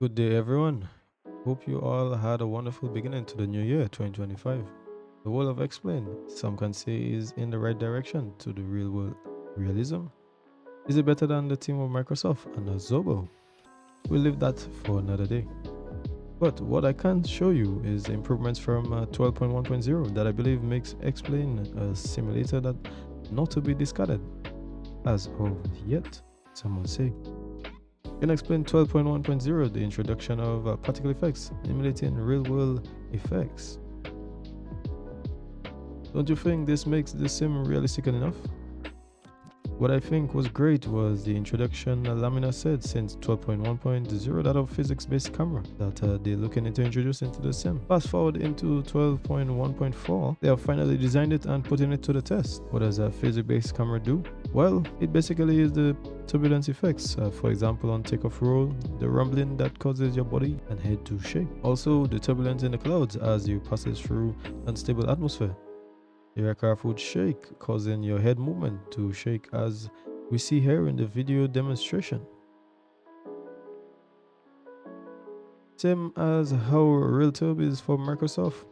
Good day, everyone. Hope you all had a wonderful beginning to the new year 2025. The world of Xplane, some can say, is in the right direction to the real world realism. Is it better than the team of Microsoft and Azobo? We'll leave that for another day. But what I can show you is improvements from 12.1.0 that I believe makes Xplane a simulator that not to be discarded as of yet, some will say. In Explain 12.1.0, the introduction of particle effects emulating real-world effects. Don't you think this makes the sim realistic enough? What I think was great was the introduction Laminar said since 12.1.0 that of physics-based camera that they're looking into introducing to the sim. Fast forward into 12.1.4, they have finally designed it and putting it to the test. What does a physics-based camera do? Well, it basically is the turbulence effects. For example, on takeoff roll, the rumbling that causes your body and head to shake. Also, the turbulence in the clouds as you passes through unstable atmosphere. The aircraft would shake, causing your head movement to shake as we see here in the video demonstration. Same as how RealTurb is for Microsoft,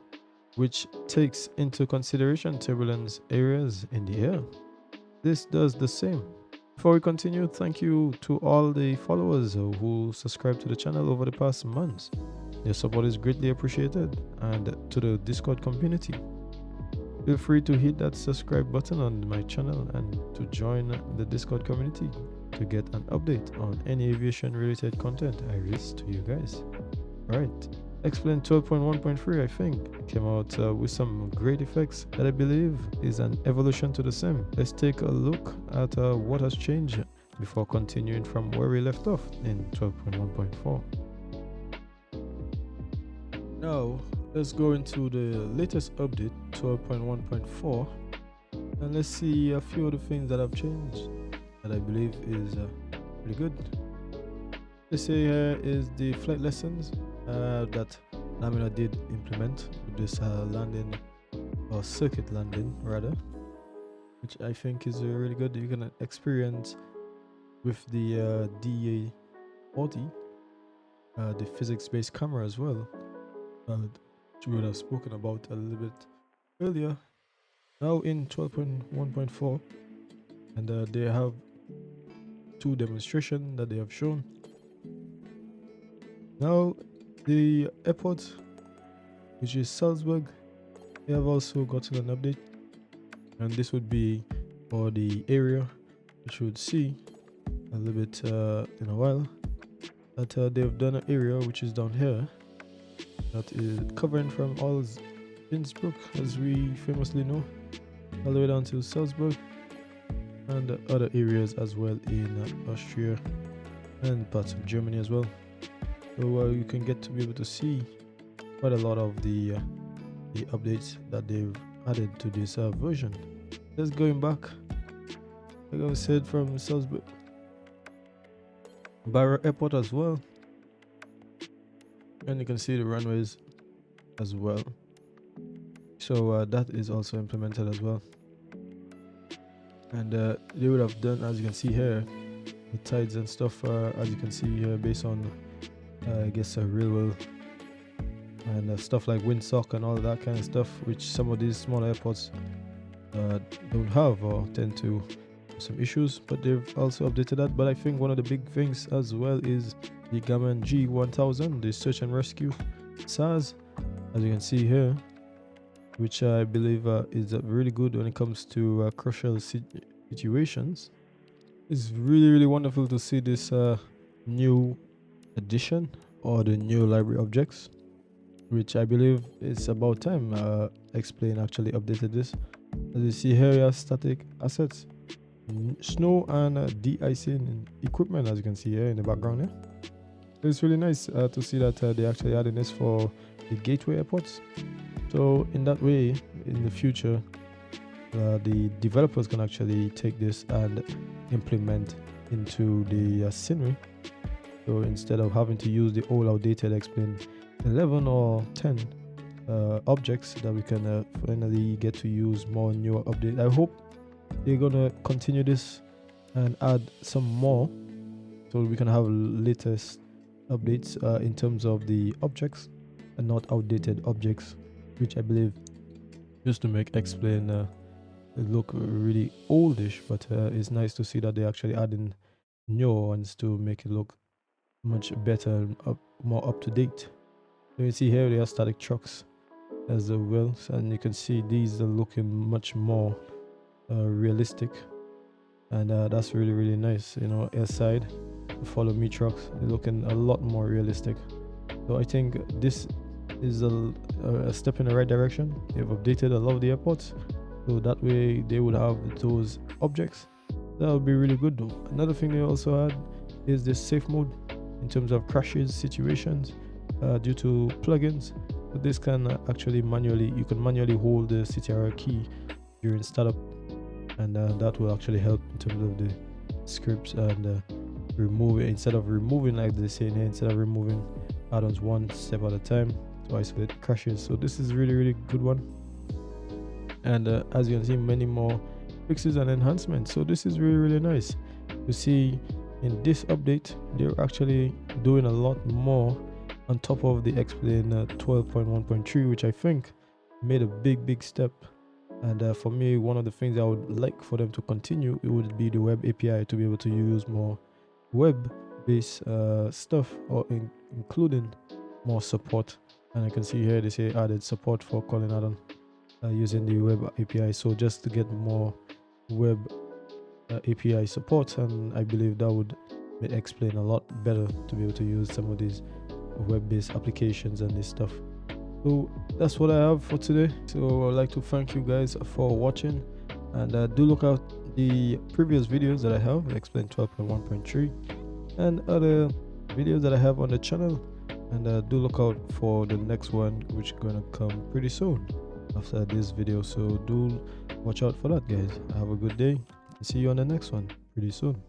which takes into consideration turbulence areas in the air. This does the same. Before we continue, thank you to all the followers who subscribed to the channel over the past months. Your support is greatly appreciated, and to the Discord community. Feel free to hit that subscribe button on my channel and to join the Discord community to get an update on any aviation related content I release to you guys. Alright, Xplane 12.1.3 I think came out with some great effects that I believe is an evolution to the sim. Let's take a look at what has changed before continuing from where we left off in 12.1.4. Now, let's go into the latest update 12.1.4 and let's see a few of the things that have changed that I believe is pretty good. Let's say here is the flight lessons that Laminar did implement with this landing or circuit landing rather, which I think is really good. You can experience with the DA40 the physics-based camera as well, which we would have spoken about a little bit earlier. Now in 12.1.4, and they have two demonstrations that they have shown. Now the airport, which is Salzburg, they have also gotten an update, and this would be for the area, which you would see a little bit in a while, that they've done an area which is down here that is covering from all Innsbruck, as we famously know, all the way down to Salzburg, and other areas as well in Austria and parts of Germany as well. So you can get to be able to see quite a lot of the updates that they've added to this version. Just going back, like I said, from Salzburg, Barra airport as well, and you can see the runways as well. So that is also implemented as well, and they would have done, as you can see here, the tides and stuff, as you can see here, based on I guess a real world and stuff like windsock and all that kind of stuff, which some of these small airports don't have or tend to have some issues, but they've also updated that. But I think one of the big things as well is the Garmin G1000, the search and rescue SARS, as you can see here, which I believe is really good when it comes to crucial situations. It's really wonderful to see this new addition or the new library objects, which I believe it's about time Xplane actually updated this. As you see here, you have static assets, snow and de-icing equipment, as you can see here in the background here. It's really nice to see that they actually added this for the gateway airports. So in that way, in the future, the developers can actually take this and implement into the scenery. So instead of having to use the old outdated Xplane 11 or 10 objects, that we can finally get to use more newer updates. I hope they're gonna continue this and add some more so we can have latest updates in terms of the objects and not outdated objects, which I believe used to make Xplane look really oldish. But it's nice to see that they actually adding newer ones to make it look much better and more up to date. So you see here they are static trucks as well, and you can see these are looking much more realistic, and that's really nice. You know, airside follow me trucks, they're looking a lot more realistic. So I think this is a step in the right direction. They've updated a lot of the airports, so that way they would have those objects. That would be really good though. Another thing they also had is this safe mode in terms of crashes situations due to plugins. So this can actually you can manually hold the CTRL key during startup, and that will actually help in terms of the scripts and remove it, instead of removing, like they say here, instead of removing add-ons one step at a time to isolate crashes. So this is really good one, and as you can see, many more fixes and enhancements. So this is really nice to see. In this update, they're actually doing a lot more on top of the Xplane 12.1.3, which I think made a big step. And for me, one of the things I would like for them to continue, it would be the web API, to be able to use more web-based stuff, or including more support. And I can see here they say added support for calling add-on using the web API. So just to get more web API support, and I believe that would make Xplane a lot better to be able to use some of these web-based applications and this stuff. So that's what I have for today. So I'd like to thank you guys for watching, and do look out the previous videos that I have, Xplane 12.1.3 and other videos that I have on the channel, and do look out for the next one, which is gonna come pretty soon after this video. So do watch out for that, guys. Have a good day. See you on the next one pretty soon.